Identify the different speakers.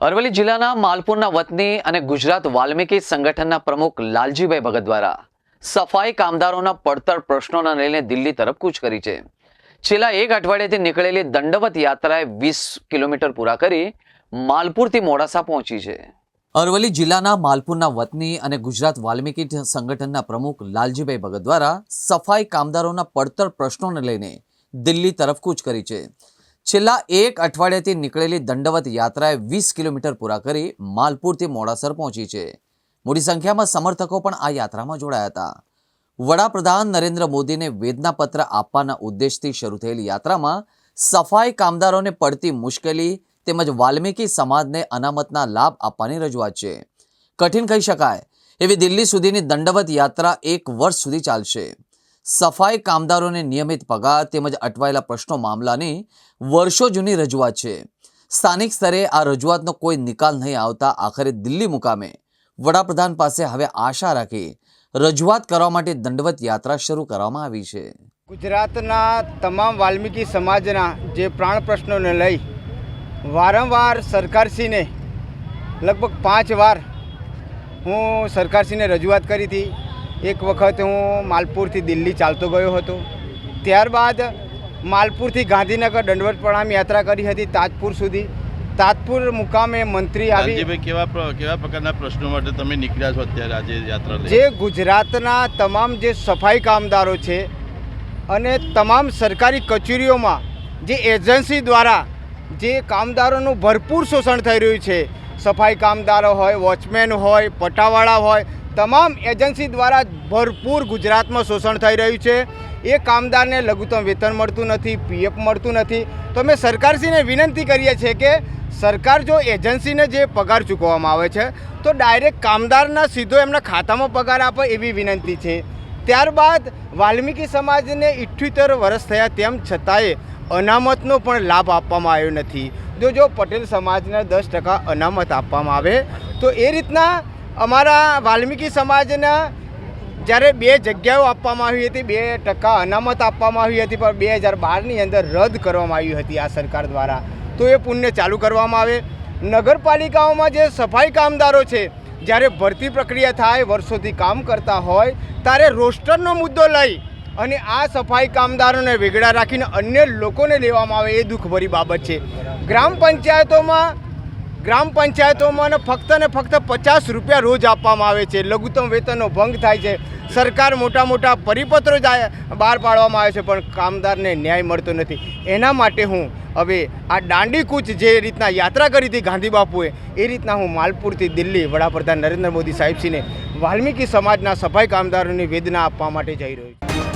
Speaker 1: અરવલ્લી જિલ્લાના માલપુરના વતની અને ગુજરાત વાલ્મીકી સંગઠનના પ્રમુખ લાલજીભાઈ ભગત દ્વારા સફાઈ કામદારોના પડતર પ્રશ્નોને લઈને દિલ્હી તરફ કૂચ કરી છે। છેલ્લા એક અઠવાડિયાથી નીકળેલી દંડવત યાત્રાએ 20 કિલોમીટર પૂરા કરી માલપુરથી મોડાસા પહોંચી છે। અરવલ્લી જિલ્લાના માલપુરના વતની અને ગુજરાત વાલ્મીકી સંગઠનના પ્રમુખ લાલજીભાઈ ભગત દ્વારા સફાઈ કામદારોના પડતર પ્રશ્નોને લઈને દિલ્હી તરફ કૂચ કરી છે। છેલ્લા એક અઠવાડિયાથી નીકળેલી દંડવત યાત્રાએ 20 કિલોમીટર પૂરા કરી માલપુરથી મોડાસર પહોંચી છે। મોટી સંખ્યામાં સમર્થકો પણ આ યાત્રામાં જોડાયા હતા। વડાપ્રધાન નરેન્દ્ર મોદીને વેદનાપત્ર આપવાના ઉદ્દેશથી શરૂ થયેલી યાત્રામાં સફાઈ કામદારોને પડતી મુશ્કેલી તેમજ વાલ્મીકી સમાજને અનામતના લાભ આપવાની રજૂઆત છે। કઠિન કહી શકાય એવી દિલ્હી સુધીની દંડવત યાત્રા 1 વર્ષ સુધી ચાલશે। સફાઈ કામદારોને નિયમિત પગાર તેમજ અટવાયેલા પ્રશ્નો મામલાની વર્ષો જૂની રજૂઆત છે। સ્થાનિક સ્તરે આ રજૂઆતનો કોઈ નિકાલ નહીં આવતા આખરે દિલ્હી મુકામે વડાપ્રધાન પાસે હવે આશા રાખી રજૂઆત કરવા માટે દંડવત યાત્રા શરૂ કરવામાં આવી છે।
Speaker 2: ગુજરાતના તમામ વાલ્મીકી સમાજના જે પ્રાણ પ્રશ્નોને લઈ વારંવાર સરકારશ્રીને લગભગ 5 વાર હું સરકારશ્રીને રજૂઆત કરી હતી। એક વખત હું માલપુરથી દિલ્હી ચાલતો ગયો હતો, ત્યારબાદ માલપુરથી ગાંધીનગર દંડવત પ્રણામ યાત્રા કરી હતી તાજપુર સુધી। તાજપુર મુકામે મંત્રી આવી
Speaker 3: કેવા પ્રકારના પ્રશ્નો માટે તમે નીકળ્યા છો અત્યારે આજે યાત્રા લઈ?
Speaker 2: જે ગુજરાતના તમામ જે સફાઈ કામદારો છે અને તમામ સરકારી કચેરીઓમાં જે એજન્સી દ્વારા જે કામદારોનું ભરપૂર શોષણ થઈ રહ્યું છે, સફાઈ કામદારો હોય, વોચમેન હોય, પટાવાળા હોય, તમામ એજન્સી દ્વારા ભરપૂર ગુજરાતમાં શોષણ થઈ રહ્યું છે। એ કામદારને લઘુત્તમ વેતન મળતું નથી, પીએફ મળતું નથી। તો અમે સરકારશ્રીને વિનંતી કરીએ છીએ કે સરકાર જો એજન્સીને જે પગાર ચૂકવવામાં આવે છે તો ડાયરેક્ટ કામદારના સીધો એમના ખાતામાં પગાર આપે એવી વિનંતી છે। ત્યારબાદ વાલ્મીકી સમાજને 78 વર્ષ થયા તેમ છતાંય અનામતનો પણ લાભ આપવામાં આવ્યો નથી। જો પટેલ સમાજને 10% અનામત આપવામાં આવે તો એ રીતના અમારા વાલ્મીકી સમાજના જ્યારે 2 જગ્યાઓ આપવામાં આવી હતી, 2% અનામત આપવામાં આવી હતી, પણ 2012ની અંદર રદ કરવામાં આવી હતી આ સરકાર દ્વારા। તો એ પુણ્ય ચાલુ કરવામાં આવે। નગરપાલિકાઓમાં જે સફાઈ કામદારો છે, જ્યારે ભરતી પ્રક્રિયા થાય, વર્ષોથી કામ કરતા હોય, ત્યારે રોસ્ટરનો મુદ્દો લઈ અને આ સફાઈ કામદારોને વેગળા રાખીને અન્ય લોકોને લેવામાં આવે એ દુઃખભરી બાબત છે। ગ્રામ પંચાયતોમાં ફક્ત ને ફક્ત 50 રૂપિયા રોજ આપવામાં આવે છે। લઘુત્તમ વેતનનો ભંગ થાય છે। સરકાર મોટા પરિપત્રો બહાર પાડવામાં આવે છે, પણ કામદારને ન્યાય મળતો નથી। એના માટે હું હવે આ દાંડી કૂચ જે રીતના યાત્રા કરી હતી ગાંધી બાપુએ, એ રીતના હું માલપુરથી દિલ્હી વડાપ્રધાન નરેન્દ્ર મોદી સાહેબશ્રીને વાલ્મીકી સમાજના સફાઈ કામદારોની વેદના આપવા માટે જઈ રહ્યો છું।